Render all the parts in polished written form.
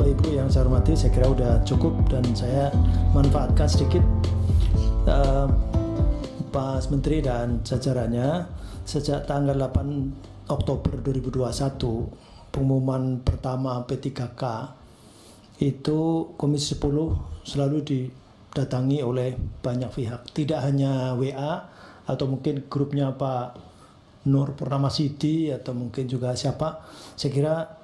Bapak Ibu yang saya hormati, saya kira udah cukup dan saya manfaatkan sedikit Pak Menteri dan jajarannya. Sejak tanggal 8 Oktober 2021 pengumuman pertama P3K itu Komisi 10 selalu didatangi oleh banyak pihak, tidak hanya WA atau mungkin grupnya Pak Nur Purnamasidi atau mungkin juga siapa. Saya kira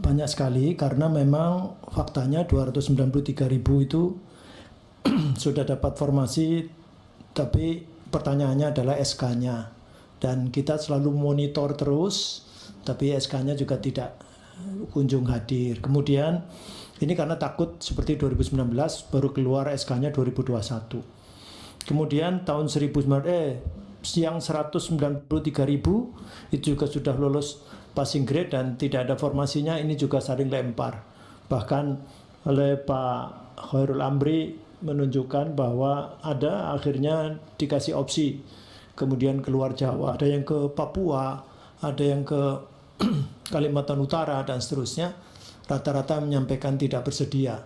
banyak sekali karena memang faktanya 293.000 itu sudah dapat formasi, tapi pertanyaannya adalah SK-nya, dan kita selalu monitor terus, tapi SK-nya juga tidak kunjung hadir. Kemudian ini karena takut seperti 2019 baru keluar SK-nya 2021. Kemudian tahun yang 193.000 itu juga sudah lolos passing grade dan tidak ada formasinya, ini juga saling lempar. Bahkan oleh Pak Khairul Amri menunjukkan bahwa ada akhirnya dikasih opsi, kemudian keluar Jawa, ada yang ke Papua, ada yang ke Kalimantan Utara dan seterusnya. Rata-rata menyampaikan tidak bersedia.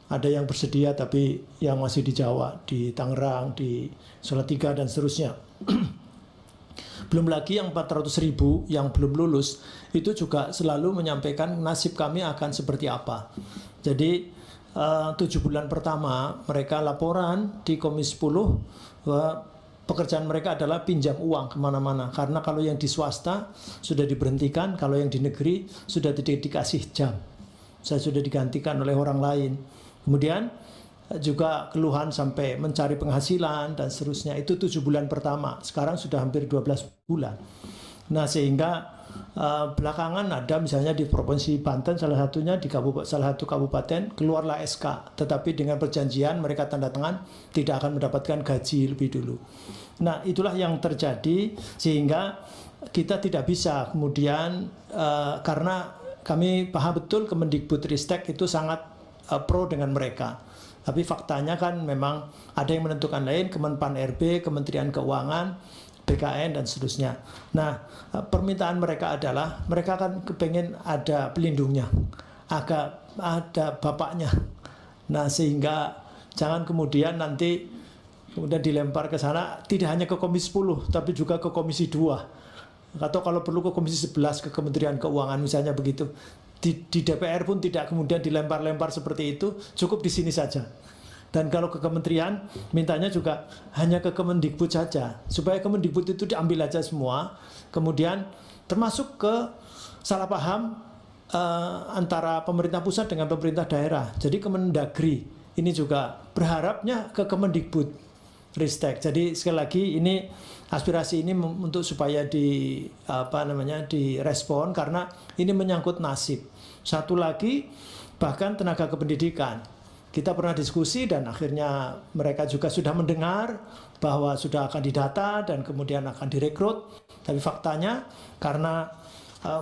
Ada yang bersedia tapi yang masih di Jawa, di Tangerang, di Salatiga dan seterusnya. Belum lagi yang 400.000 yang belum lulus itu juga selalu menyampaikan nasib kami akan seperti apa. Jadi 7 bulan pertama mereka laporan di Komisi 10 bahwa pekerjaan mereka adalah pinjam uang kemana-mana. Karena kalau yang di swasta sudah diberhentikan, kalau yang di negeri sudah tidak dikasih jam. Saya sudah digantikan oleh orang lain. Kemudian juga keluhan sampai mencari penghasilan dan seterusnya. Itu 7 bulan pertama. Sekarang sudah hampir 12 bulan. Nah, sehingga belakangan ada misalnya di Provinsi Banten salah satunya di salah satu kabupaten keluarlah SK, tetapi dengan perjanjian mereka tanda tangan tidak akan mendapatkan gaji lebih dulu. Nah, itulah yang terjadi sehingga kita tidak bisa kemudian karena kami paham betul Kemendikbudristek itu sangat pro dengan mereka. Tapi faktanya kan memang ada yang menentukan lain, Kemenpan RB, Kementerian Keuangan, BKN dan seterusnya. Nah, permintaan mereka adalah mereka kan kepengen ada pelindungnya, agak ada bapaknya. Nah, sehingga jangan kemudian nanti kemudian dilempar ke sana, tidak hanya ke Komisi 10 tapi juga ke Komisi 2 atau kalau perlu ke Komisi 11 ke Kementerian Keuangan misalnya begitu. Di DPR pun tidak kemudian dilempar-lempar seperti itu, cukup di sini saja. Dan kalau ke kementerian, mintanya juga hanya ke Kemendikbud saja, supaya Kemendikbud itu diambil aja semua. Kemudian termasuk ke salah paham antara pemerintah pusat dengan pemerintah daerah. Jadi Kemendagri ini juga berharapnya ke Kemendikbud Ristek. Jadi sekali lagi ini aspirasi ini untuk supaya direspon karena ini menyangkut nasib. Satu lagi bahkan tenaga kependidikan. Kita pernah diskusi dan akhirnya mereka juga sudah mendengar bahwa sudah akan didata dan kemudian akan direkrut. Tapi faktanya karena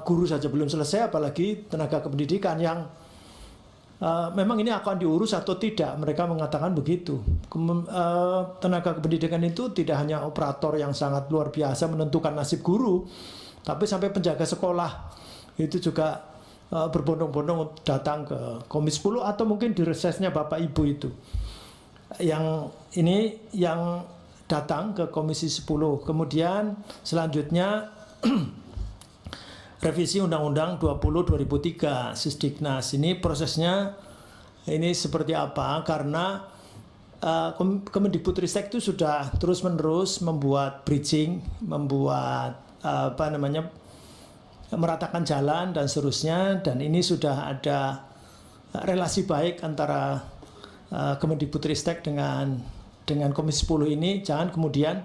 guru saja belum selesai, apalagi tenaga kependidikan yang memang ini akan diurus atau tidak. Mereka mengatakan begitu. Tenaga kependidikan itu tidak hanya operator yang sangat luar biasa menentukan nasib guru, tapi sampai penjaga sekolah itu juga berbondong-bondong datang ke Komisi 10 atau mungkin di resesnya Bapak Ibu itu. Yang ini yang datang ke Komisi 10. Kemudian selanjutnya revisi Undang-Undang 20 2003 Sisdiknas. Ini prosesnya ini seperti apa? Karena Kemendikbudristek itu sudah terus-menerus membuat bridging, membuat meratakan jalan dan seterusnya, dan ini sudah ada relasi baik antara Kemendikbudristek dengan Komisi 10 ini. Jangan kemudian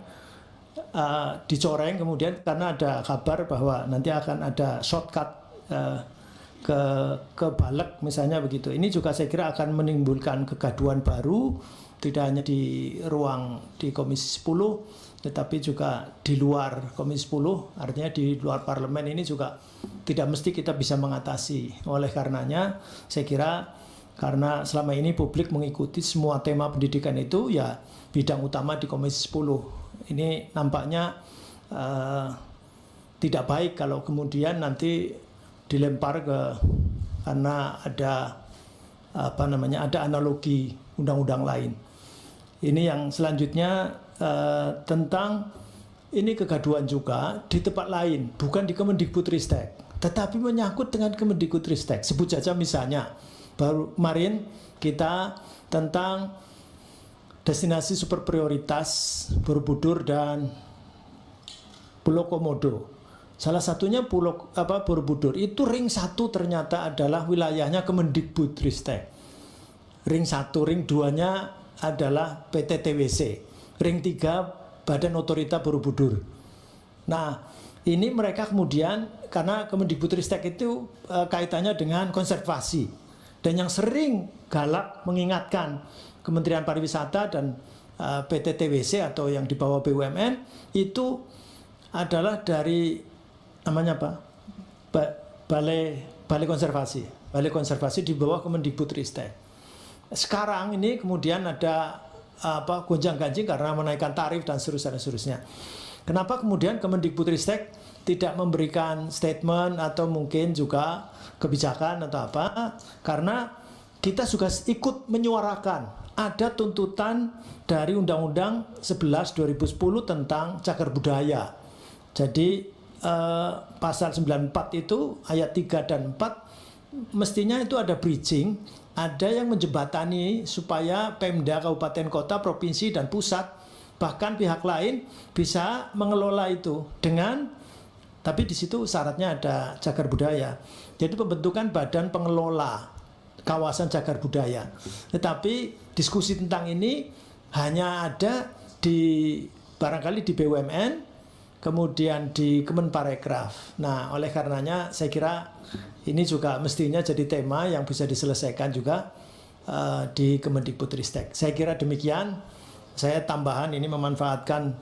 dicoreng kemudian karena ada kabar bahwa nanti akan ada shortcut ke balik misalnya begitu. Ini juga saya kira akan menimbulkan kegaduhan baru, tidak hanya di ruang di Komisi 10 tetapi juga di luar Komisi 10, artinya di luar parlemen ini juga tidak mesti kita bisa mengatasi. Oleh karenanya saya kira karena selama ini publik mengikuti semua tema pendidikan itu ya bidang utama di Komisi 10. Ini nampaknya tidak baik kalau kemudian nanti dilempar ke karena ada ada analogi undang-undang lain. Ini yang selanjutnya tentang ini kegaduhan juga di tempat lain, bukan di Kemendikbudristek, tetapi menyangkut dengan Kemendikbudristek. Sebut saja misalnya baru kemarin kita tentang destinasi super prioritas Borobudur dan Pulau Komodo. Salah satunya Pulau Borobudur itu ring 1 ternyata adalah wilayahnya Kemendikbudristek. Ring 1, ring 2-nya adalah PT TWC. Ring 3 Badan Otorita Borobudur. Nah, ini mereka kemudian karena Kemendikbudristek itu kaitannya dengan konservasi. Dan yang sering galak mengingatkan Kementerian Pariwisata dan PT TWC atau yang di bawah BUMN itu adalah dari namanya apa? Balai konservasi di bawah Kemendikbudristek. Sekarang ini kemudian ada gonjang-ganjing karena menaikkan tarif dan seterusnya. Kenapa kemudian Kemendikbudristek tidak memberikan statement atau mungkin juga kebijakan atau apa? Karena kita juga ikut menyuarakan ada tuntutan dari Undang-Undang 11 2010 tentang cagar budaya. Jadi pasal 94 itu ayat 3 dan 4 mestinya itu ada bridging, ada yang menjembatani supaya Pemda, kabupaten, kota, provinsi dan pusat bahkan pihak lain bisa mengelola itu dengan, tapi di situ syaratnya ada cagar budaya. Jadi pembentukan badan pengelola kawasan cagar budaya. Tetapi diskusi tentang ini hanya ada di barangkali di BUMN, kemudian di Kemenparekraf. Nah, oleh karenanya saya kira ini juga mestinya jadi tema yang bisa diselesaikan juga di Kemendikbudristek. Saya kira demikian. Saya tambahan ini memanfaatkan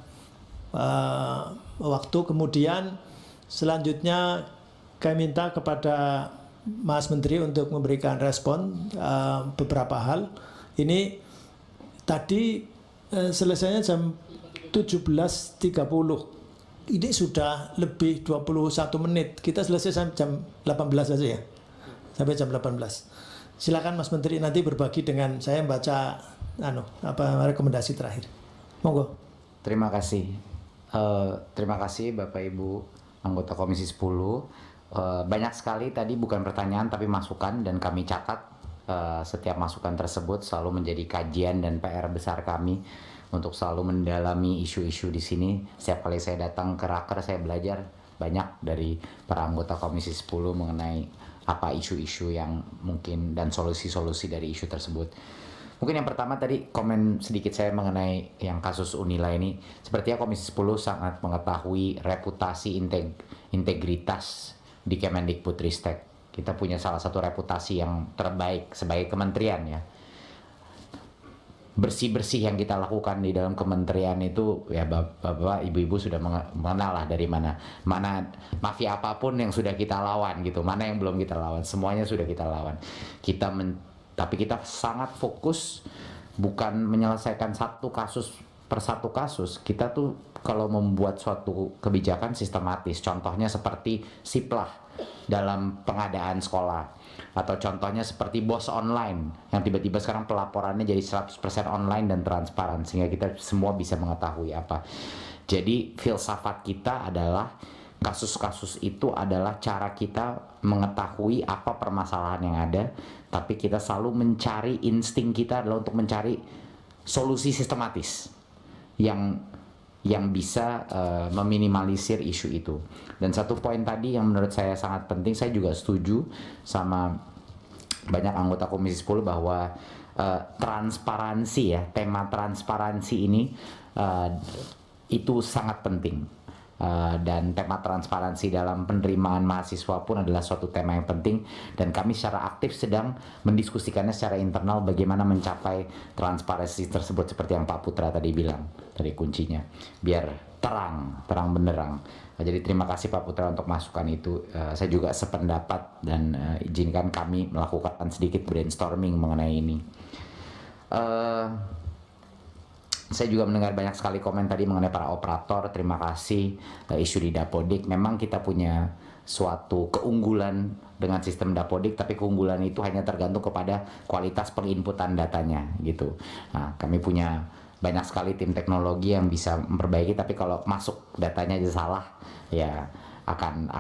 waktu. Kemudian selanjutnya kami minta kepada Mas Menteri untuk memberikan respon beberapa hal. Ini tadi selesainya jam 17.30. Ini sudah lebih 21 menit. Kita selesai sampai jam 18 saja ya. Sampai jam 18. Silakan Mas Menteri nanti berbagi dengan saya membaca rekomendasi terakhir. Monggo. Terima kasih. Terima kasih Bapak Ibu anggota Komisi 10. Banyak sekali tadi bukan pertanyaan tapi masukan, dan kami catat setiap masukan tersebut selalu menjadi kajian dan PR besar kami untuk selalu mendalami isu-isu di sini. Setiap kali saya datang ke Raker, saya belajar banyak dari para anggota Komisi 10 mengenai apa isu-isu yang mungkin dan solusi-solusi dari isu tersebut. Mungkin yang pertama tadi komen sedikit saya mengenai yang kasus Unila ini. Sepertinya Komisi 10 sangat mengetahui reputasi integritas di Kemendikbudristek. Kita punya salah satu reputasi yang terbaik sebagai kementerian ya. Bersih-bersih yang kita lakukan di dalam kementerian itu ya bapak ibu-ibu sudah mengenal lah dari mana mafia apapun yang sudah kita lawan gitu, mana yang belum kita lawan, semuanya sudah kita lawan. Tapi kita sangat fokus bukan menyelesaikan satu kasus per satu kasus. Kita tuh kalau membuat suatu kebijakan sistematis, contohnya seperti Siplah dalam pengadaan sekolah, atau contohnya seperti BOS online yang tiba-tiba sekarang pelaporannya jadi 100% online dan transparan sehingga kita semua bisa mengetahui apa. Jadi filsafat kita adalah kasus-kasus itu adalah cara kita mengetahui apa permasalahan yang ada, tapi kita selalu mencari, insting kita adalah untuk mencari solusi sistematis yang bisa meminimalisir isu itu. Dan satu poin tadi yang menurut saya sangat penting, saya juga setuju sama banyak anggota Komisi 10 bahwa transparansi ya, tema transparansi ini itu sangat penting. Dan tema transparansi dalam penerimaan mahasiswa pun adalah suatu tema yang penting, dan kami secara aktif sedang mendiskusikannya secara internal bagaimana mencapai transparansi tersebut seperti yang Pak Putra tadi bilang, tadi kuncinya biar terang benderang. Jadi terima kasih Pak Putra untuk masukan itu. Saya juga sependapat dan izinkan kami melakukan sedikit brainstorming mengenai ini. Saya juga mendengar banyak sekali komen tadi mengenai para operator. Terima kasih. Isu di Dapodik, memang kita punya suatu keunggulan dengan sistem Dapodik, tapi keunggulan itu hanya tergantung kepada kualitas penginputan datanya gitu. Nah, kami punya banyak sekali tim teknologi yang bisa memperbaiki, tapi kalau masuk datanya aja salah, ya akan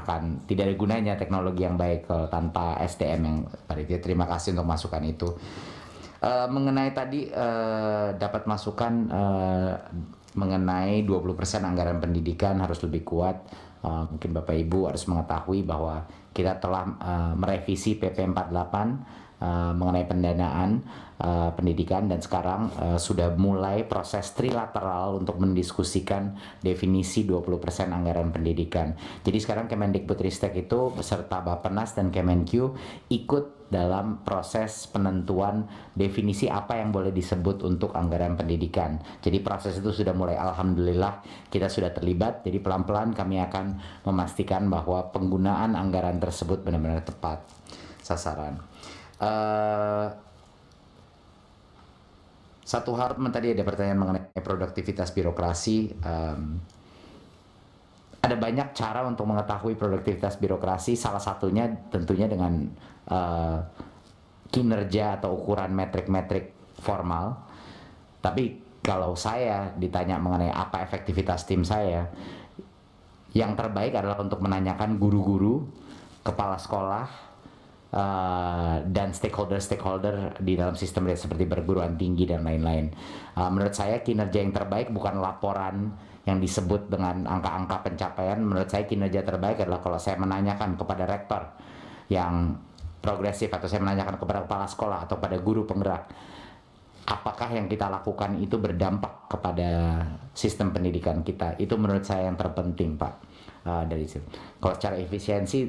tidak ada gunanya teknologi yang baik kalau tanpa SDM yang baik. Terima kasih untuk masukan itu. Mengenai tadi dapat masukan mengenai 20% anggaran pendidikan harus lebih kuat. Mungkin Bapak Ibu harus mengetahui bahwa kita telah merevisi PP 48 mengenai pendanaan pendidikan, dan sekarang sudah mulai proses trilateral untuk mendiskusikan definisi 20% anggaran pendidikan. Jadi sekarang Kemendikbudristek itu beserta Bappenas dan Kemenkyu ikut dalam proses penentuan definisi apa yang boleh disebut untuk anggaran pendidikan. Jadi proses itu sudah mulai, alhamdulillah kita sudah terlibat. Jadi pelan-pelan kami akan memastikan bahwa penggunaan anggaran tersebut benar-benar tepat sasaran. Satu hal tadi ada pertanyaan mengenai produktivitas birokrasi. Ada banyak cara untuk mengetahui produktivitas birokrasi. Salah satunya tentunya dengan kinerja atau ukuran metrik-metrik formal. Tapi kalau saya ditanya mengenai apa efektivitas tim saya, yang terbaik adalah untuk menanyakan guru-guru, kepala sekolah, dan stakeholder di dalam sistem seperti perguruan tinggi dan lain-lain. Menurut saya kinerja yang terbaik bukan laporan yang disebut dengan angka-angka pencapaian. Menurut saya kinerja terbaik adalah kalau saya menanyakan kepada rektor yang progresif, atau saya menanyakan kepada kepala sekolah atau pada guru penggerak, apakah yang kita lakukan itu berdampak kepada sistem pendidikan kita. Itu menurut saya yang terpenting, Pak. Dari situ. Kalau secara efisiensi,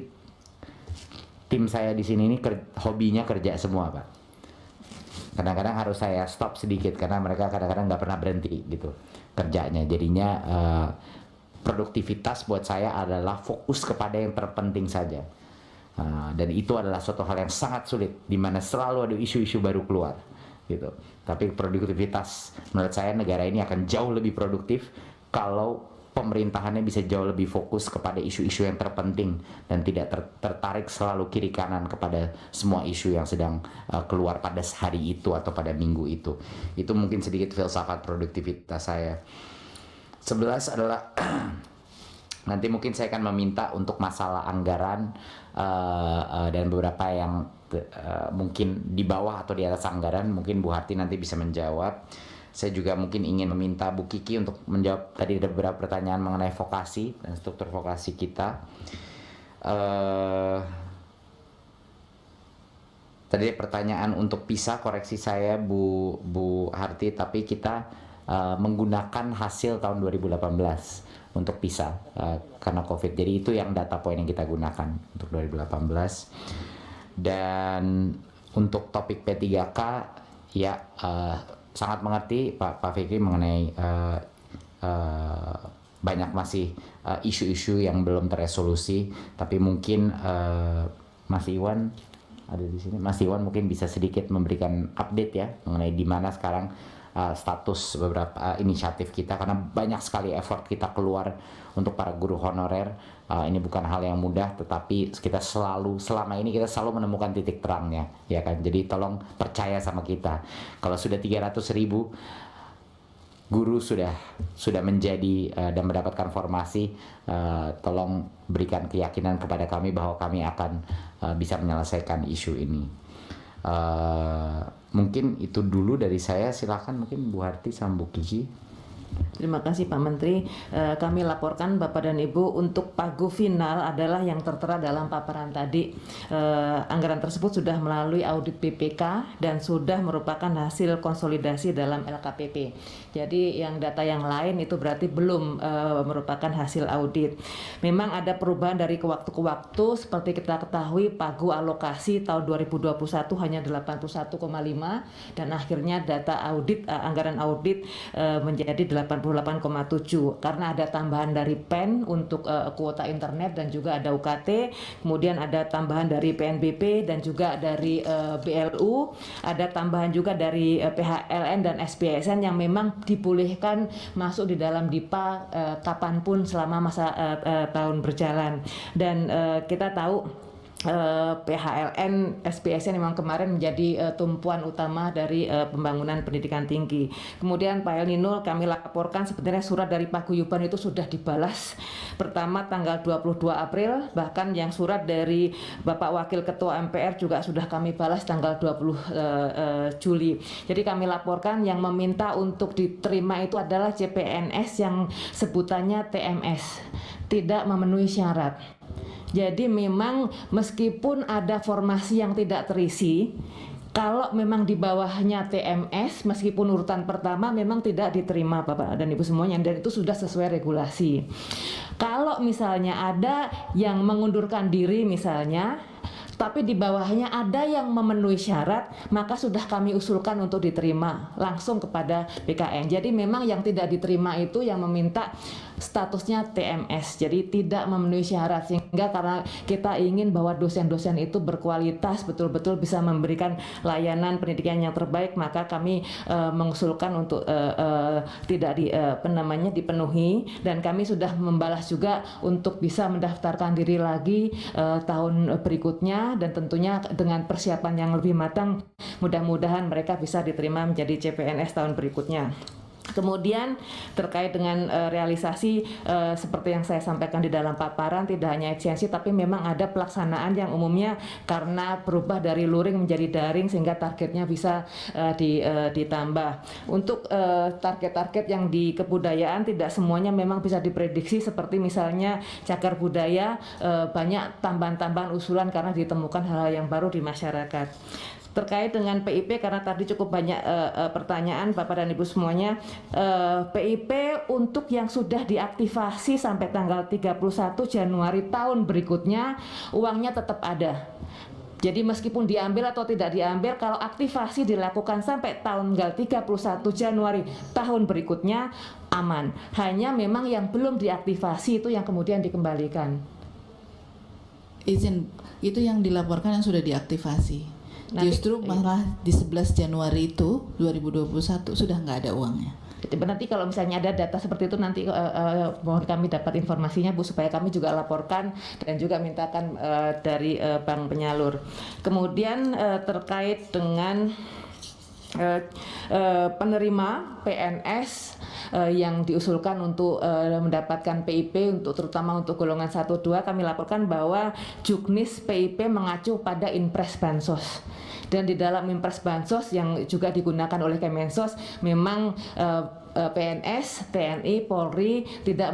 tim saya di sini ini hobinya kerja semua, Pak. Kadang-kadang harus saya stop sedikit karena mereka kadang-kadang nggak pernah berhenti gitu kerjanya. Jadinya produktivitas buat saya adalah fokus kepada yang terpenting saja. Dan itu adalah suatu hal yang sangat sulit, di mana selalu ada isu-isu baru keluar gitu. Tapi produktivitas menurut saya negara ini akan jauh lebih produktif kalau pemerintahannya bisa jauh lebih fokus kepada isu-isu yang terpenting dan tidak tertarik selalu kiri kanan kepada semua isu yang sedang keluar pada hari itu atau pada minggu itu. Itu mungkin sedikit filsafat produktivitas saya. 11 adalah nanti mungkin saya akan meminta untuk masalah anggaran dan beberapa yang mungkin di bawah atau di atas anggaran, mungkin Bu Harti nanti bisa menjawab. Saya juga mungkin ingin meminta Bu Kiki untuk menjawab tadi ada beberapa pertanyaan mengenai vokasi dan struktur vokasi kita. Tadi pertanyaan untuk PISA, koreksi saya Bu Harti, tapi kita menggunakan hasil tahun 2018 untuk PISA karena COVID. Jadi itu yang data poin yang kita gunakan untuk 2018. Dan untuk topik P3K ya sangat mengerti Pak Fikri mengenai banyak masih isu-isu yang belum terresolusi, tapi mungkin Mas Iwan ada di sini. Mas Iwan mungkin bisa sedikit memberikan update ya mengenai di mana sekarang status beberapa inisiatif kita, karena banyak sekali effort kita keluar untuk para guru honorer. Ini bukan hal yang mudah, tetapi kita selama ini kita selalu menemukan titik terangnya, ya kan. Jadi tolong percaya sama kita. Kalau sudah 300.000 guru sudah menjadi dan mendapatkan formasi, tolong berikan keyakinan kepada kami bahwa kami akan bisa menyelesaikan isu ini. Mungkin itu dulu dari saya. Silakan mungkin Bu Harti sama Bu Kiki. Terima kasih Pak Menteri. Kami laporkan Bapak dan Ibu untuk pagu final adalah yang tertera dalam paparan tadi. Anggaran tersebut sudah melalui audit BPK dan sudah merupakan hasil konsolidasi dalam LKPP. Jadi yang data yang lain itu berarti belum merupakan hasil audit. Memang ada perubahan dari waktu ke waktu. Seperti kita ketahui, pagu alokasi tahun 2021 hanya 81,5 dan akhirnya data audit anggaran audit menjadi 88,7 karena ada tambahan dari PEN untuk kuota internet dan juga ada UKT, kemudian ada tambahan dari PNBP dan juga dari BLU, ada tambahan juga dari PHLN dan SPSN yang memang dibolehkan masuk di dalam DIPA kapanpun selama masa tahun berjalan. Dan kita tahu PHLN, SPSN memang kemarin menjadi tumpuan utama dari pembangunan pendidikan tinggi. Kemudian Pak El Nino, kami laporkan sebenarnya surat dari Paguyuban itu sudah dibalas. Pertama tanggal 22 April, bahkan yang surat dari Bapak Wakil Ketua MPR juga sudah kami balas tanggal 20 Juli. Jadi kami laporkan yang meminta untuk diterima itu adalah CPNS yang sebutannya TMS, tidak memenuhi syarat. Jadi memang meskipun ada formasi yang tidak terisi, kalau memang di bawahnya TMS, meskipun urutan pertama memang tidak diterima Bapak dan Ibu semuanya, dan itu sudah sesuai regulasi. Kalau misalnya ada yang mengundurkan diri misalnya, tapi di bawahnya ada yang memenuhi syarat, maka sudah kami usulkan untuk diterima langsung kepada BKN. Jadi memang yang tidak diterima itu yang meminta statusnya TMS, jadi tidak memenuhi syarat, sehingga karena kita ingin bahwa dosen-dosen itu berkualitas, betul-betul bisa memberikan layanan pendidikan yang terbaik, maka kami mengusulkan untuk tidak dipenuhi, dan kami sudah membalas juga untuk bisa mendaftarkan diri lagi tahun berikutnya, dan tentunya dengan persiapan yang lebih matang, mudah-mudahan mereka bisa diterima menjadi CPNS tahun berikutnya. Kemudian terkait dengan realisasi seperti yang saya sampaikan di dalam paparan, tidak hanya efisiensi tapi memang ada pelaksanaan yang umumnya karena berubah dari luring menjadi daring sehingga targetnya bisa ditambah. Untuk target-target yang di kebudayaan tidak semuanya memang bisa diprediksi, seperti misalnya cagar budaya banyak tambahan-tambahan usulan karena ditemukan hal-hal yang baru di masyarakat. Terkait dengan PIP, karena tadi cukup banyak pertanyaan Bapak dan Ibu semuanya, PIP untuk yang sudah diaktifasi sampai tanggal 31 Januari tahun berikutnya, uangnya tetap ada. Jadi meskipun diambil atau tidak diambil, kalau aktivasi dilakukan sampai tanggal 31 Januari tahun berikutnya, aman. Hanya memang yang belum diaktifasi itu yang kemudian dikembalikan. Izin, itu yang dilaporkan yang sudah diaktifasi. Justru malah di 11 Januari itu 2021 sudah nggak ada uangnya. Nanti kalau misalnya ada data seperti itu nanti mohon kami dapat informasinya Bu, supaya kami juga laporkan dan juga mintakan dari bank penyalur. Kemudian terkait dengan penerima PNS yang diusulkan untuk mendapatkan PIP untuk terutama untuk golongan 1-2, kami laporkan bahwa Juknis PIP mengacu pada Inpres Bansos. Dan di dalam Inpres Bansos yang juga digunakan oleh Kemensos, memang PNS, TNI, Polri tidak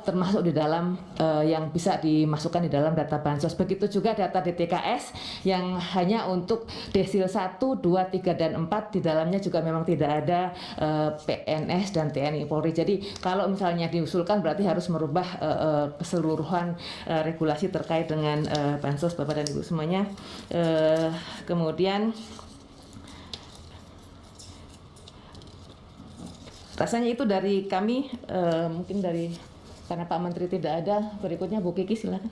termasuk di dalam yang bisa dimasukkan di dalam data Bansos. Begitu juga data DTKS yang hanya untuk desil 1, 2, 3, dan 4, di dalamnya juga memang tidak ada PNS dan TNI, Polri. Jadi kalau misalnya diusulkan berarti harus merubah keseluruhan regulasi terkait dengan Bansos Bapak dan Ibu semuanya. Kemudian rasanya itu dari kami, mungkin dari karena Pak Menteri tidak ada, berikutnya Bu Kiki silakan.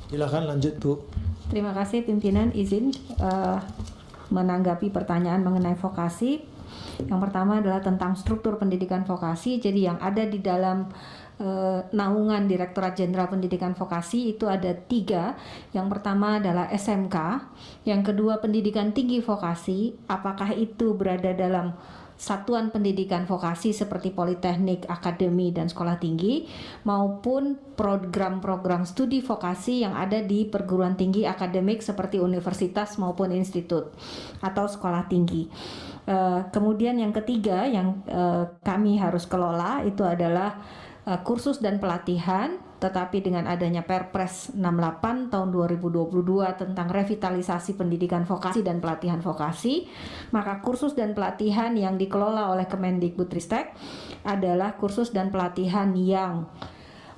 Silakan lanjut Bu. Terima kasih pimpinan, izin menanggapi pertanyaan mengenai vokasi. Yang pertama adalah tentang struktur pendidikan vokasi. Jadi yang ada di dalam naungan Direktorat Jenderal Pendidikan Vokasi itu ada 3. Yang pertama adalah SMK, yang kedua pendidikan tinggi vokasi, apakah itu berada dalam satuan pendidikan vokasi seperti politeknik, akademi, dan sekolah tinggi, maupun program-program studi vokasi yang ada di perguruan tinggi akademik seperti universitas maupun institut atau sekolah tinggi. Kemudian yang ketiga yang kami harus kelola itu adalah kursus dan pelatihan, tetapi dengan adanya Perpres 68 tahun 2022 tentang revitalisasi pendidikan vokasi dan pelatihan vokasi, maka kursus dan pelatihan yang dikelola oleh Kemendikbudristek adalah kursus dan pelatihan yang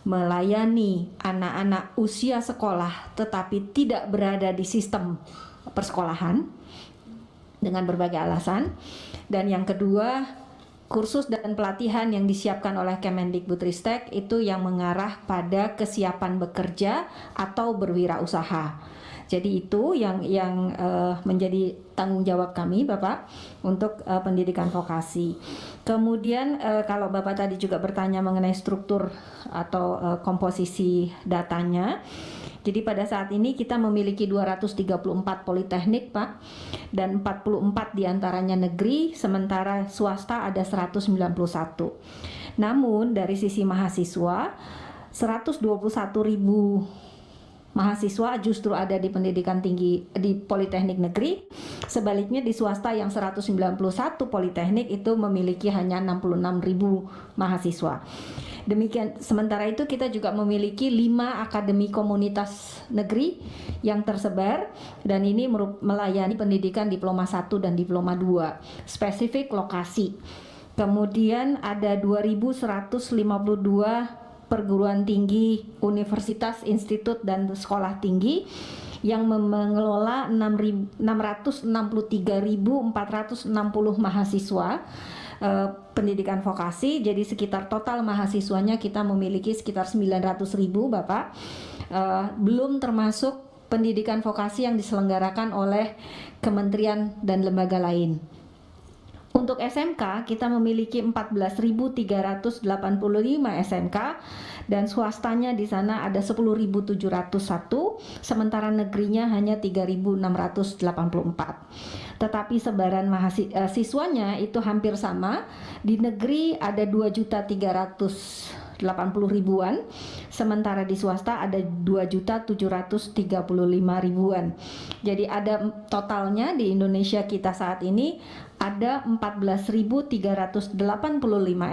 melayani anak-anak usia sekolah tetapi tidak berada di sistem persekolahan dengan berbagai alasan. Dan yang kedua kursus dan pelatihan yang disiapkan oleh Kemendikbudristek itu yang mengarah pada kesiapan bekerja atau berwirausaha. Jadi itu yang menjadi tanggung jawab kami, Bapak, untuk pendidikan vokasi. Kemudian kalau Bapak tadi juga bertanya mengenai struktur atau komposisi datanya. Jadi pada saat ini kita memiliki 234 politeknik, Pak, dan 44 diantaranya negeri, sementara swasta ada 191. Namun dari sisi mahasiswa, 121.000 mahasiswa justru ada di pendidikan tinggi di politeknik negeri. Sebaliknya di swasta yang 191 politeknik itu memiliki hanya 66.000 mahasiswa. Demikian, sementara itu kita juga memiliki 5 akademi komunitas negeri yang tersebar, dan ini melayani pendidikan diploma 1 dan diploma 2 spesifik lokasi. Kemudian ada 2.152 perguruan tinggi, universitas, institut, dan sekolah tinggi yang mengelola 663.460 mahasiswa pendidikan vokasi. Jadi sekitar total mahasiswanya kita memiliki sekitar 900.000, Bapak. Belum termasuk pendidikan vokasi yang diselenggarakan oleh kementerian dan lembaga lain. Untuk SMK kita memiliki 14.385 SMK dan swastanya di sana ada 10.701, sementara negerinya hanya 3.684. Tetapi sebaran siswanya itu hampir sama. Di negeri ada 2.380.000 sementara di swasta ada 2.735.000. Jadi ada totalnya di Indonesia kita saat ini ada 14.385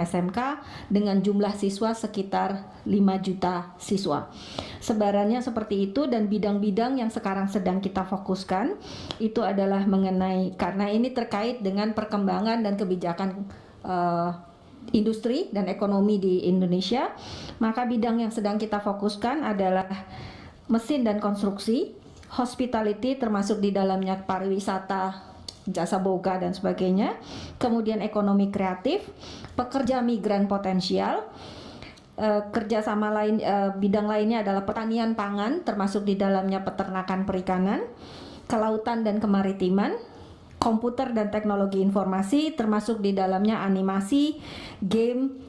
SMK dengan jumlah siswa sekitar 5 juta siswa. Sebarannya seperti itu, dan bidang-bidang yang sekarang sedang kita fokuskan itu adalah mengenai, karena ini terkait dengan perkembangan dan kebijakan industri dan ekonomi di Indonesia, maka bidang yang sedang kita fokuskan adalah mesin dan konstruksi, hospitality termasuk di dalamnya pariwisata, jasa boga dan sebagainya, kemudian ekonomi kreatif, pekerja migran potensial, kerjasama lain, bidang lainnya adalah pertanian pangan termasuk di dalamnya peternakan perikanan, kelautan dan kemaritiman, komputer dan teknologi informasi termasuk di dalamnya animasi, game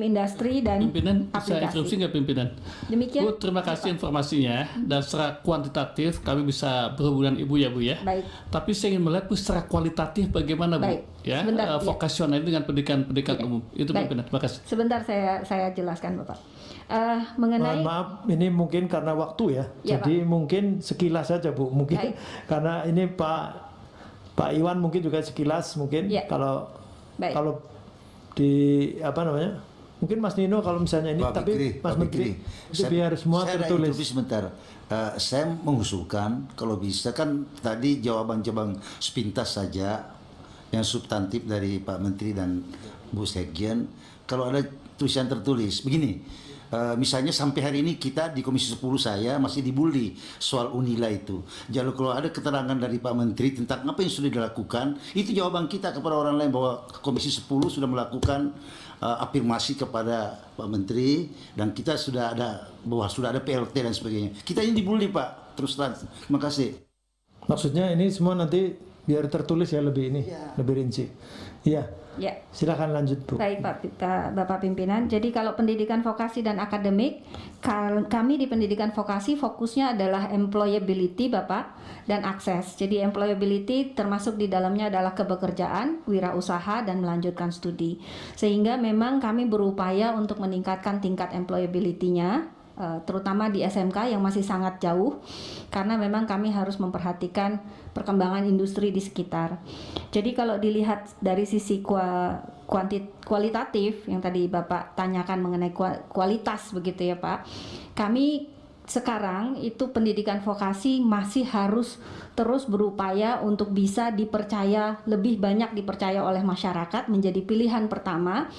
industri dan Pimpinan, aplikasi. bisa interupsi nggak pimpinan? Demikian. Bu, terima kasih informasinya, dan secara kuantitatif kami bisa berhubungan Ibu ya Bu ya. Baik. Tapi saya ingin melihat Bu secara kualitatif bagaimana Bu? Baik. Ya, Sebentar, ya. vokasional dengan pendidikan umum. Itu Baik. pimpinan. Terima kasih. Sebentar saya jelaskan, Bapak. Mengenai Mohon maaf, ini mungkin karena waktu ya. Ya, Jadi mungkin sekilas saja Bu. Mungkin Baik. karena ini Pak Iwan mungkin juga sekilas mungkin Ya. kalau Baik. di apa namanya? Mungkin Mas Nino kalau misalnya ini, Pak tapi Fikri, Mas Pak Menteri Fikri, itu biar semua saya tertulis. sebentar. Saya mengusulkan kalau bisa, kan tadi jawaban-jawaban sepintas saja yang substantif dari Pak Menteri dan Bu Sekjen. Kalau ada tulisan tertulis begini. Misalnya sampai hari ini kita di Komisi 10 saya masih dibully soal Unila itu. Jadi kalau ada keterangan dari Pak Menteri tentang apa yang sudah dilakukan, itu jawaban kita kepada orang lain bahwa Komisi 10 sudah melakukan afirmasi kepada Pak Menteri, dan kita sudah ada bahwa sudah ada PLT dan sebagainya. Kita ini dibully Pak, terus terang. Terima kasih. Maksudnya ini semua nanti biar tertulis ya, lebih ini, lebih rinci. Iya. ya. Silakan lanjut Bu. Baik Bapak Pimpinan. Jadi kalau pendidikan vokasi dan akademik, kami di pendidikan vokasi fokusnya adalah employability Bapak dan akses. Jadi employability termasuk di dalamnya adalah kebekerjaan, wirausaha, dan melanjutkan studi. Sehingga memang kami berupaya untuk meningkatkan tingkat employability-nya, terutama di SMK yang masih sangat jauh, karena memang kami harus memperhatikan perkembangan industri di sekitar. Jadi kalau dilihat dari sisi kualitatif yang tadi Bapak tanyakan mengenai kualitas begitu ya Pak, kami sekarang itu pendidikan vokasi masih harus terus berupaya untuk bisa dipercaya, lebih banyak dipercaya oleh masyarakat, menjadi pilihan pertama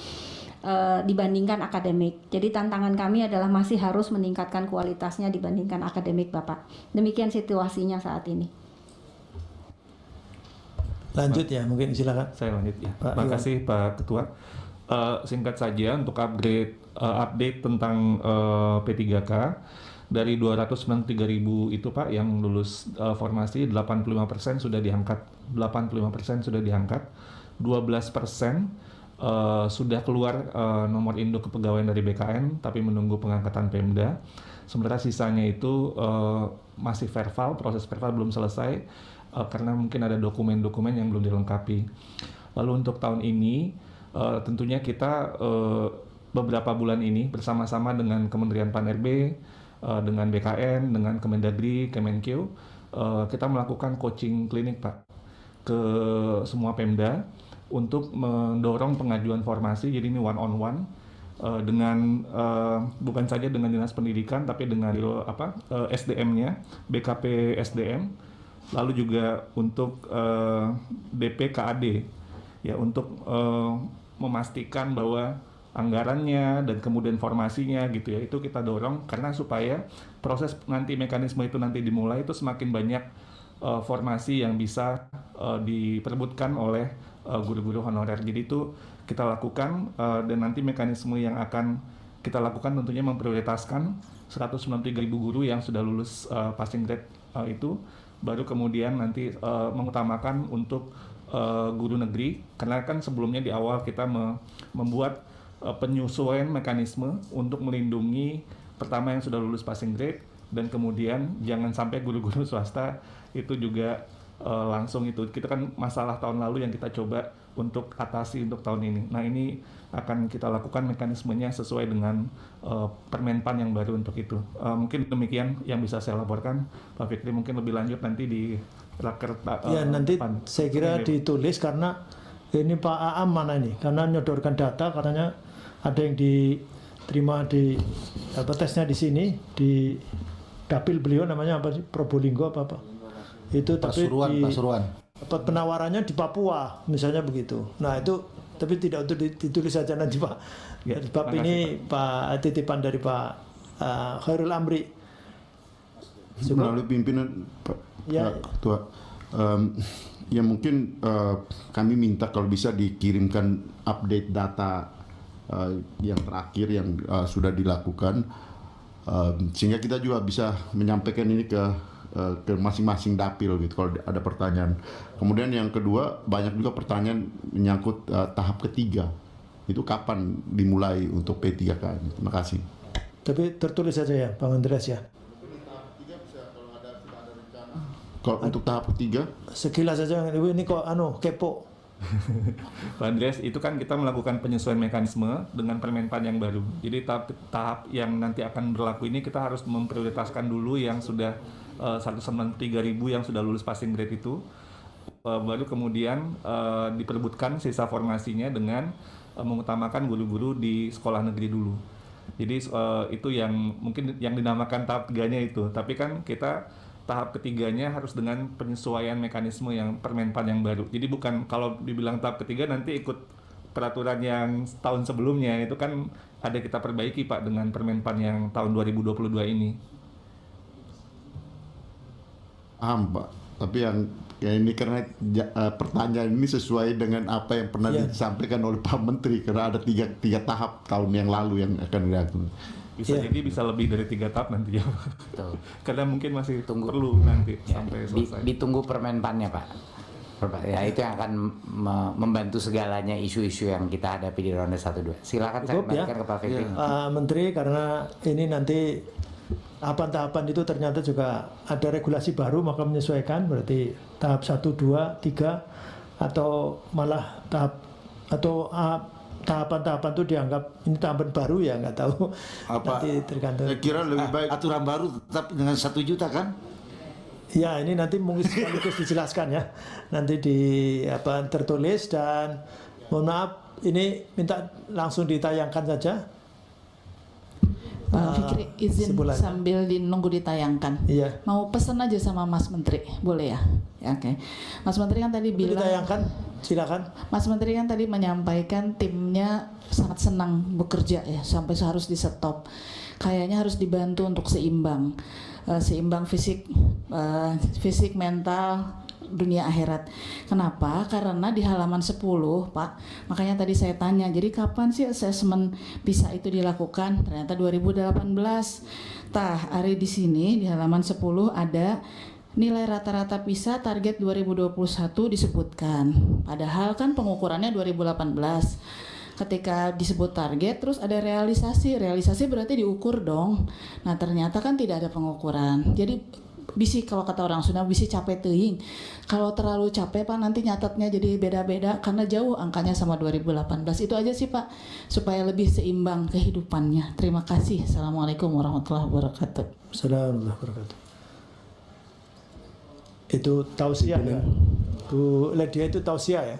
dibandingkan akademik. Jadi tantangan kami adalah masih harus meningkatkan kualitasnya dibandingkan akademik Bapak. Demikian situasinya saat ini. Lanjut ya, mungkin silakan. Saya lanjut ya. Pak Terima Iwan. kasih Pak Ketua. Singkat saja untuk update tentang P3K dari 293.000 itu Pak yang lulus formasi 85% sudah diangkat, 85% sudah diangkat, 12% sudah keluar nomor induk kepegawaian dari BKN tapi menunggu pengangkatan Pemda. Sementara sisanya itu masih verbal, proses verbal belum selesai karena mungkin ada dokumen-dokumen yang belum dilengkapi. Lalu untuk tahun ini tentunya kita beberapa bulan ini bersama-sama dengan Kementerian Pan-RB, dengan BKN, dengan Kemendagri, Kemenkeu, kita melakukan coaching klinik Pak ke semua Pemda untuk mendorong pengajuan formasi. Jadi ini one on one dengan bukan saja dengan Dinas Pendidikan tapi dengan SDM-nya, BKP SDM, lalu juga untuk DPKAD ya untuk memastikan bahwa anggarannya dan kemudian formasinya gitu ya, itu kita dorong karena supaya proses nanti mekanisme itu nanti dimulai itu semakin banyak formasi yang bisa diperebutkan oleh guru-guru honorer. Jadi itu kita lakukan dan nanti mekanisme yang akan kita lakukan tentunya memprioritaskan 193.000 guru yang sudah lulus passing grade itu, baru kemudian nanti mengutamakan untuk guru negeri, karena kan sebelumnya di awal kita membuat penyesuaian mekanisme untuk melindungi pertama yang sudah lulus passing grade, dan kemudian jangan sampai guru-guru swasta itu juga langsung itu. Kita kan masalah tahun lalu yang kita coba untuk atasi untuk tahun ini. Nah ini akan kita lakukan mekanismenya sesuai dengan Permenpan yang baru untuk itu. Mungkin demikian yang bisa saya laporkan, Pak Fikri. Mungkin lebih lanjut nanti di raker. Ya nanti saya kira ditulis karena ini Pak Aam mana ini? Karena nyodorkan data katanya ada yang diterima di tesnya di sini di dapil beliau namanya apa sih? Probolinggo apa? Itu tapi Pasuruan. Dapat penawarannya di Papua misalnya begitu. Nah itu tapi tidak untuk ditulis saja nanti Pak. Ya, bab ini Pak titipan dari Pak Khairul Amri. Melalui pimpinan Pak Ketua. Ya mungkin kami minta kalau bisa dikirimkan update data yang terakhir yang sudah dilakukan sehingga kita juga bisa menyampaikan ini ke masing-masing dapil gitu kalau ada pertanyaan. Kemudian yang kedua, banyak juga pertanyaan menyangkut tahap ketiga. Itu kapan dimulai untuk P3K? Terima kasih. Tapi tertulis saja ya, Bang Andreas ya. Kalau untuk tahap ketiga? Sekilas saja, ini kok kepo. Pak Andreas, itu kan kita melakukan penyesuaian mekanisme dengan Permenpan yang baru. Jadi tahap yang nanti akan berlaku ini kita harus memprioritaskan dulu yang sudah 193.000 yang sudah lulus passing grade itu, baru kemudian diperebutkan sisa formasinya dengan mengutamakan guru-guru di sekolah negeri dulu. Jadi itu yang mungkin yang dinamakan tahap 3-nya itu. Tapi kan kita tahap ketiganya harus dengan penyesuaian mekanisme yang Permenpan yang baru. Jadi bukan kalau dibilang tahap ketiga nanti ikut peraturan yang tahun sebelumnya, itu kan ada kita perbaiki Pak dengan Permenpan yang tahun 2022 ini. Paham Pak, tapi yang ini karena pertanyaan ini sesuai dengan apa yang pernah disampaikan oleh Pak Menteri, karena ada tiga tahap tahun yang lalu yang akan dilakukan. Bisa jadi bisa lebih dari 3 tahap nanti ya Pak. Karena mungkin masih perlu nanti sampai selesai. Ditunggu Permenpannya Pak. Ya itu yang akan membantu segalanya isu-isu yang kita hadapi di ronde 1-2. Silakan saya kembalikan ke Pak Fikri. Pak Menteri, karena ini nanti tahapan-tahapan itu ternyata juga ada regulasi baru, maka menyesuaikan berarti tahap 1, 2, 3 atau malah tahapan-tahapan itu dianggap ini tahapan baru ya, nggak tahu. Nanti tergantung. Saya kira lebih baik aturan baru tetap dengan 1 juta kan? Ya ini nanti mungkin sekaligus dijelaskan ya, nanti tertulis, dan mohon maaf ini minta langsung ditayangkan saja. Pak Fikri, izin sebulan. Sambil nunggu ditayangkan. Iya. Mau pesan aja sama Mas Menteri, boleh ya? Ya, oke. Mas Menteri kan tadi bilang. Ditayangkan, silakan. Mas Menteri kan tadi menyampaikan timnya sangat senang bekerja ya, sampai harus di stop. Kayaknya harus dibantu untuk seimbang fisik, mental, dunia akhirat. Kenapa? Karena di halaman 10, Pak, makanya tadi saya tanya, jadi kapan sih asesmen PISA itu dilakukan? Ternyata 2018. Ari di sini di halaman 10 ada nilai rata-rata PISA target 2021 disebutkan. Padahal kan pengukurannya 2018. Ketika disebut target, terus ada realisasi berarti diukur dong. Nah ternyata kan tidak ada pengukuran. Jadi bisi, kalau kata orang Sunda, bisi capek teuing. Kalau terlalu capek Pak, nanti nyatetnya jadi beda-beda karena jauh angkanya sama 2018. Itu aja sih Pak, supaya lebih seimbang kehidupannya. Terima kasih. Assalamualaikum warahmatullahi wabarakatuh. Assalamualaikum warahmatullahi wabarakatuh. Itu tausiah ya, Bu Ledia, itu tausiah ya.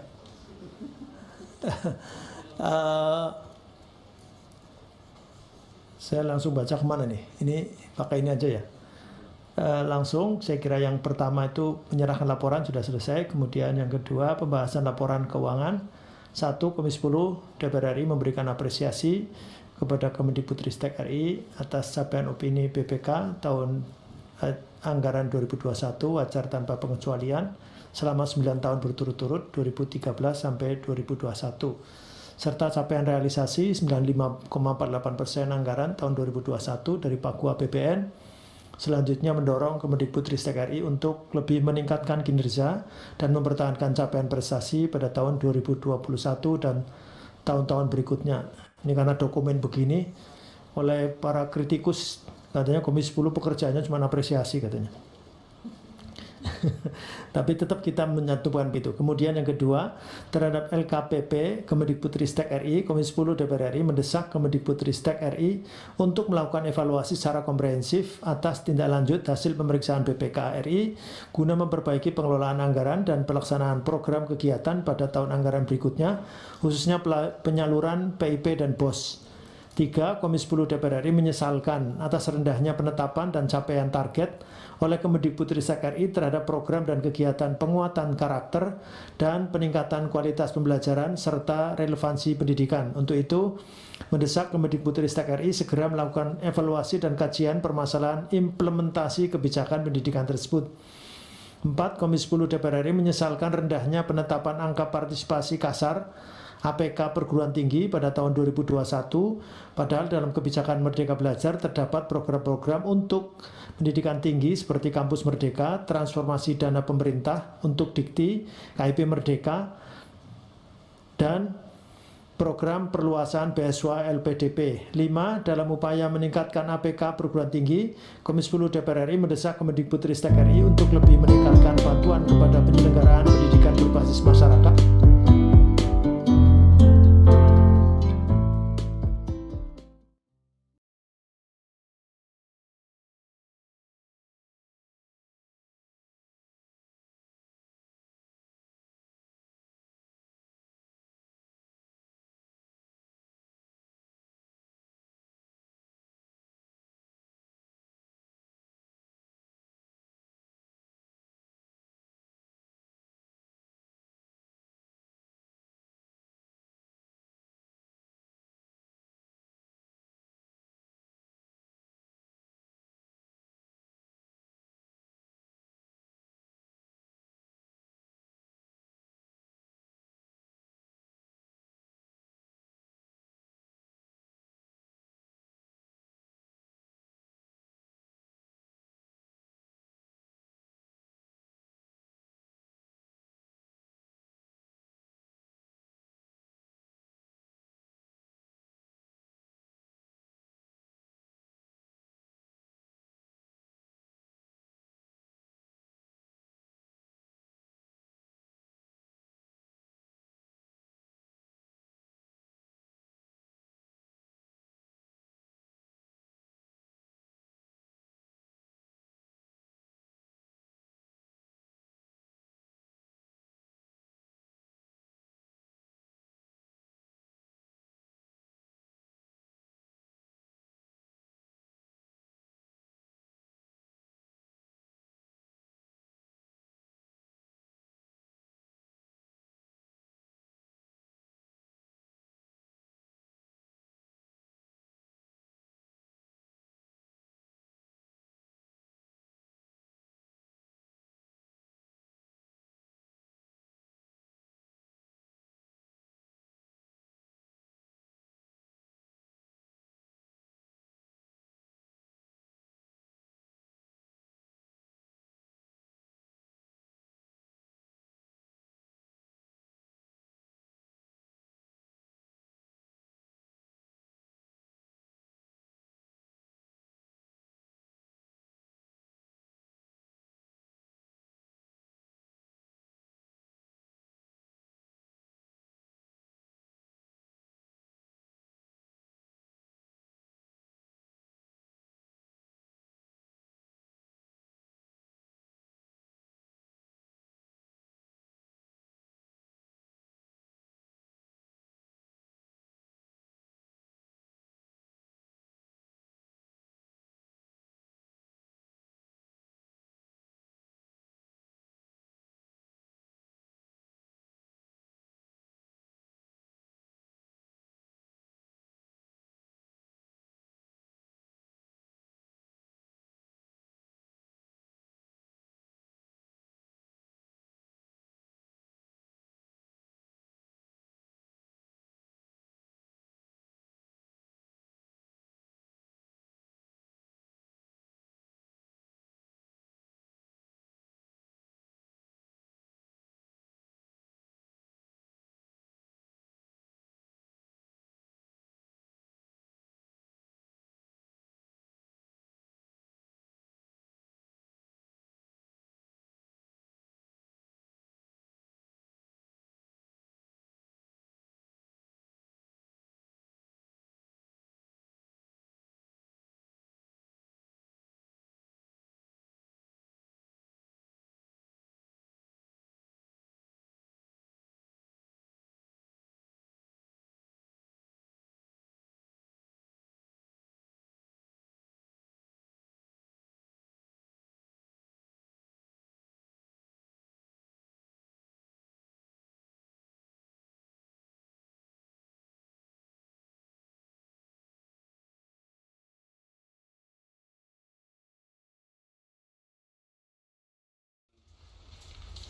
Saya langsung baca kemana nih? Ini pakai ini aja ya. Langsung saya kira yang pertama itu penyerahan laporan sudah selesai. Kemudian yang kedua pembahasan laporan keuangan. 1. Komisi 10 DPR RI memberikan apresiasi kepada Kemendikbudristek RI atas capaian opini BPK tahun anggaran 2021 wajar tanpa pengecualian selama 9 tahun berturut-turut 2013 sampai 2021. Serta capaian realisasi 95,48% anggaran tahun 2021 dari Pagu APBN. Selanjutnya mendorong Kemendikbudristek RI untuk lebih meningkatkan kinerja dan mempertahankan capaian prestasi pada tahun 2021 dan tahun-tahun berikutnya. Ini karena dokumen begini oleh para kritikus, katanya Komisi 10 pekerjaannya cuma apresiasi katanya. Tapi tetap kita menyatukan itu. Kemudian yang kedua, terhadap LKPP Kemendikbudristek RI, Komisi 10 DPR RI mendesak Kemendikbudristek RI untuk melakukan evaluasi secara komprehensif atas tindak lanjut hasil pemeriksaan BPK RI guna memperbaiki pengelolaan anggaran dan pelaksanaan program kegiatan pada tahun anggaran berikutnya, khususnya penyaluran PIP dan BOS. 3. Komisi 10 DPR RI menyesalkan atas rendahnya penetapan dan capaian target oleh Kemendikbudristek RI terhadap program dan kegiatan penguatan karakter dan peningkatan kualitas pembelajaran serta relevansi pendidikan. Untuk itu, mendesak Kemendikbudristek RI segera melakukan evaluasi dan kajian permasalahan implementasi kebijakan pendidikan tersebut. 4. Komisi 10 DPR RI menyesalkan rendahnya penetapan angka partisipasi kasar APK perguruan tinggi pada tahun 2021, padahal dalam kebijakan Merdeka Belajar terdapat program-program untuk pendidikan tinggi seperti Kampus Merdeka, transformasi dana pemerintah untuk Dikti, KIP Merdeka, dan program perluasan beasiswa LPDP. 5. Dalam upaya meningkatkan APK perguruan tinggi, Komisi 10 DPR RI mendesak Kemendikbudristek RI untuk lebih meningkatkan bantuan kepada penyelenggaraan pendidikan berbasis masyarakat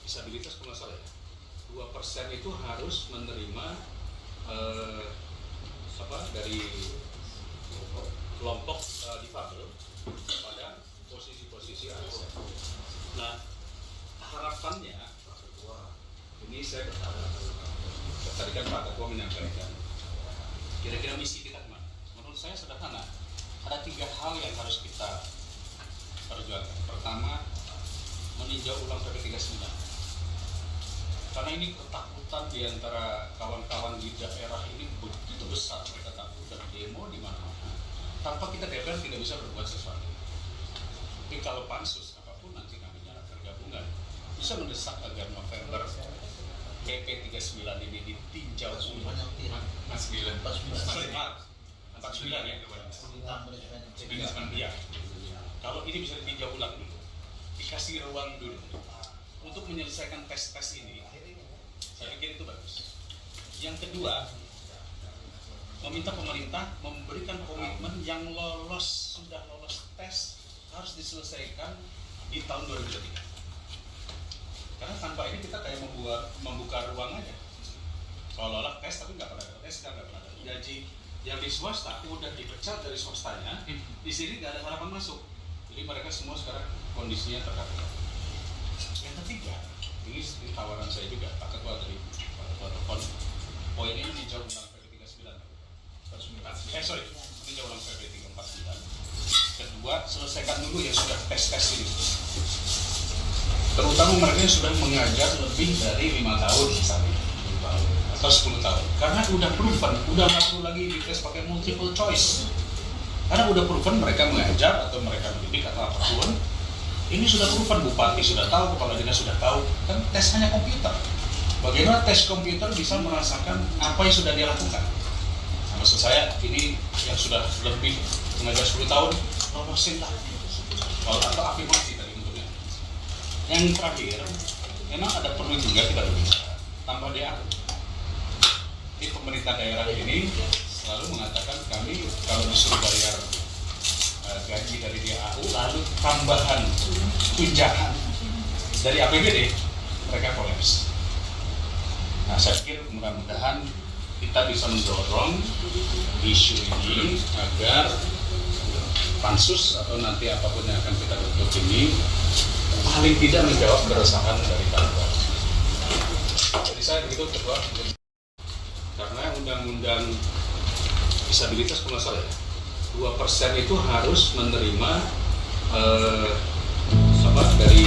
disabilitas kalau nggak salah ya, 2% itu harus menerima dari kelompok difabel pada posisi-posisi ASN. Nah, harapannya Pak Ketua, ini saya berharap, tadi kan Pak Ketua menyampaikan, kira-kira misi kita kemana? Menurut saya sederhana, ada 3 hal yang harus kita perjuangkan. Pertama, meninjau ulang PP 39. Karena ini ketakutan di antara kawan-kawan di daerah ini begitu besar, mereka takut dan demo di mana-mana. Tanpa kita DPR tidak bisa berbuat sesuatu. Tapi kalau pansus apapun nanti kami nyalakan gabungan bisa mendesak agar November PP 39 ini ditinjau ulang. 49 ya. Kalau ini bisa ditinjau ulang dulu, dikasih ruang dulu untuk menyelesaikan tes-tes ini, saya pikir itu bagus. Yang kedua, meminta pemerintah memberikan komitmen yang sudah lolos tes harus diselesaikan di tahun 2023. Karena tanpa ini kita kayak membuka ruang aja. Seolah-olah tes tapi nggak pernah ada tes, nggak pernah ada gaji. Yang di swasta udah dipecat dari swastanya, di sini nggak ada harapan masuk. Jadi mereka semua sekarang kondisinya terkapar. Yang ketiga, ini tawaran saya juga, Pak Ketua dari Pak Ketua telepon, poin ini dijauh ulang PP 39. Dijauh ulang PP 349. Kedua, selesaikan dulu yang sudah tes-tes ini. Terutama mereka yang sudah mengajar lebih dari 5 tahun misalnya, atau 10 tahun. Karena udah proven, udah nggak perlu lagi dites pakai multiple choice. Karena udah proven mereka mengajar atau mereka mendidik atau apapun, ini sudah proven, bupati sudah tahu, kepala dinas sudah tahu, kan tes hanya komputer. Bagaimana tes komputer bisa merasakan apa yang sudah dia lakukan? Nah, maksud saya ini yang sudah lebih mengajar 10 tahun, lolosin lah. Atau afirmasi tadi bentuknya. Yang terakhir, memang ada perlu juga kita berbicara, tambah DA. Di pemerintah daerah ini selalu mengatakan kami kalau disuruh bayar gaji dari DAU lalu tambahan tunjangan dari APBD mereka kolaps. Nah, saya pikir mudah-mudahan kita bisa mendorong isu ini agar pansus atau nanti apapun yang akan kita bentuk ini paling tidak menjawab keresahan dari kawan-kawan. Jadi saya begitu Ketua, karena undang-undang disabilitas kalau nggak salah ya, 2% itu harus menerima dari